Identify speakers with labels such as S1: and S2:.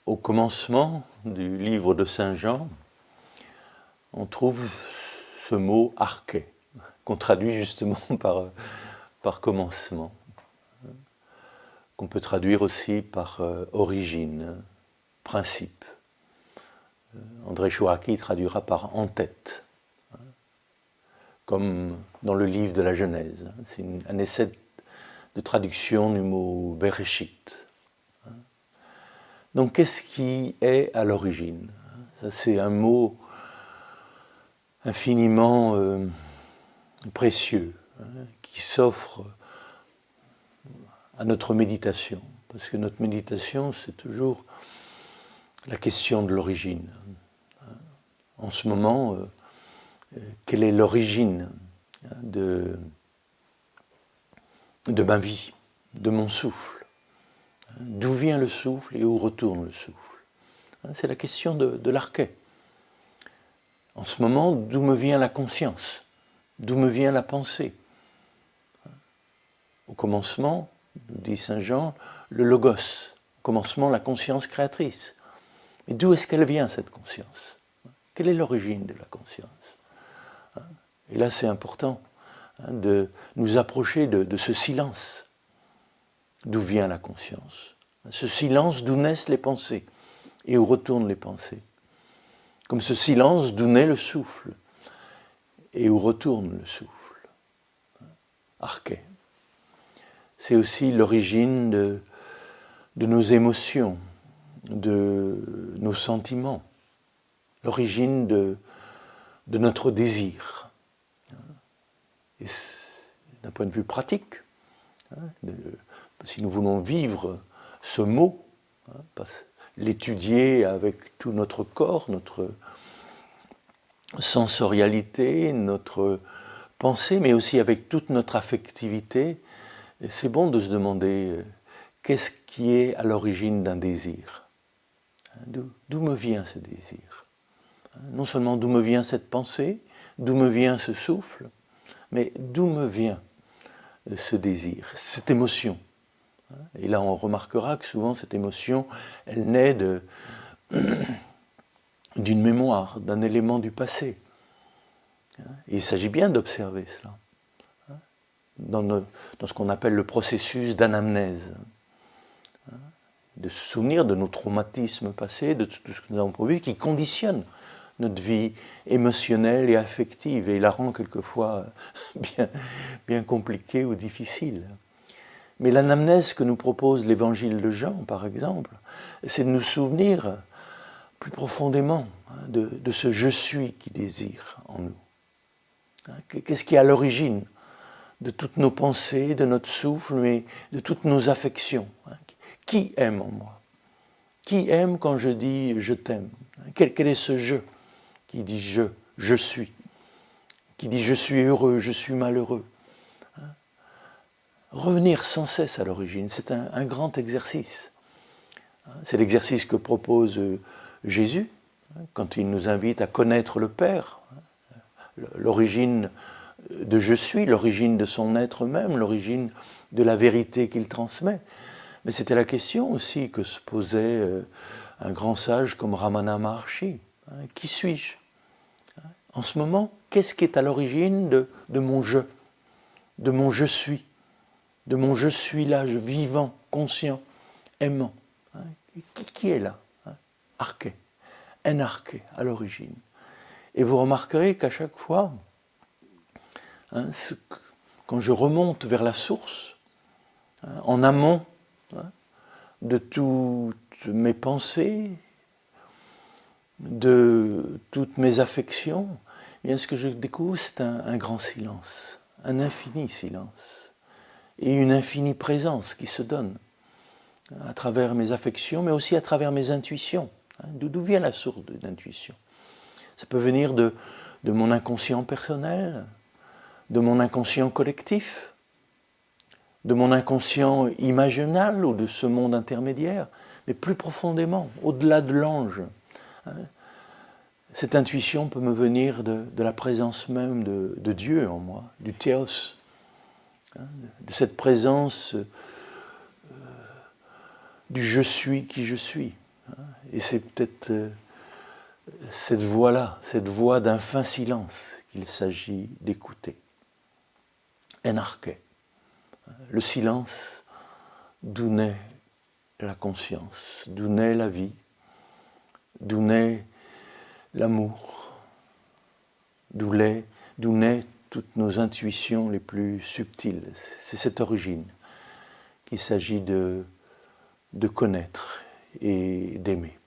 S1: Au commencement du livre de Saint Jean, on trouve ce mot « arché », qu'on traduit justement par commencement, qu'on peut traduire aussi par origine, principe. André Chouraki traduira par en tête, comme dans le livre de la Genèse. C'est un essai de traduction du mot Bereshit. Donc qu'est-ce qui est à l'origine? Ça, c'est un mot infiniment précieux, qui s'offre à notre méditation. Parce que notre méditation, c'est toujours la question de l'origine. En ce moment, quelle est l'origine de ma vie, de mon souffle? D'où vient le souffle et où retourne le souffle? C'est la question de l'arché. En ce moment, d'où me vient la conscience? D'où me vient la pensée? Au commencement, nous dit Saint Jean, le logos. Au commencement, la conscience créatrice. Mais d'où est-ce qu'elle vient, cette conscience? Quelle est l'origine de la conscience? Et là, c'est important de nous approcher de ce silence. D'où vient la conscience? Ce silence d'où naissent les pensées et où retournent les pensées. Comme ce silence d'où naît le souffle et où retourne le souffle. Arché. C'est aussi l'origine de nos émotions, de nos sentiments, l'origine de notre désir. Et d'un point de vue pratique, si nous voulons vivre ce mot, l'étudier avec tout notre corps, notre sensorialité, notre pensée, mais aussi avec toute notre affectivité, c'est bon de se demander qu'est-ce qui est à l'origine d'un désir? D'où me vient ce désir? Non seulement d'où me vient cette pensée, d'où me vient ce souffle, mais d'où me vient ce désir, cette émotion? Et là, on remarquera que souvent, cette émotion, elle naît d'une mémoire, d'un élément du passé. Et il s'agit bien d'observer cela, dans ce qu'on appelle le processus d'anamnèse, de se souvenir de nos traumatismes passés, de tout ce que nous avons prévu, qui conditionne notre vie émotionnelle et affective, et la rend quelquefois bien compliquée ou difficile. Mais l'anamnèse que nous propose l'évangile de Jean, par exemple, c'est de nous souvenir plus profondément de ce « je suis » qui désire en nous. Qu'est-ce qui est à l'origine de toutes nos pensées, de notre souffle, mais de toutes nos affections? Qui aime en moi? Qui aime quand je dis « je t'aime » ? Quel est ce « je » qui dit « je suis », qui dit « je suis heureux, je suis malheureux ». Revenir sans cesse à l'origine, c'est un grand exercice. C'est l'exercice que propose Jésus quand il nous invite à connaître le Père, l'origine de « je suis », l'origine de son être même, l'origine de la vérité qu'il transmet. Mais c'était la question aussi que se posait un grand sage comme Ramana Maharshi. Qui suis-je? En ce moment, qu'est-ce qui est à l'origine de mon « je », de mon « je suis », de mon « je suis là », vivant, conscient, aimant? Qui est là? Arché, enarché, à l'origine. Et vous remarquerez qu'à chaque fois, quand je remonte vers la source, en amont de toutes mes pensées, de toutes mes affections, eh bien, ce que je découvre, c'est un grand silence, un infini silence, et une infinie présence qui se donne à travers mes affections, mais aussi à travers mes intuitions. D'où vient la source de l'intuition? Ça peut venir de mon inconscient personnel, de mon inconscient collectif, de mon inconscient imaginal ou de ce monde intermédiaire, mais plus profondément, au-delà de l'ange. Cette intuition peut me venir de la présence même de Dieu en moi, du théos, de cette présence du « je suis qui je suis ». Et c'est peut-être cette voix-là, cette voix d'un fin silence qu'il s'agit d'écouter. Enarche, le silence d'où naît la conscience, d'où naît la vie, d'où naît l'amour, d'où naît toutes nos intuitions les plus subtiles. C'est cette origine qu'il s'agit de connaître et d'aimer.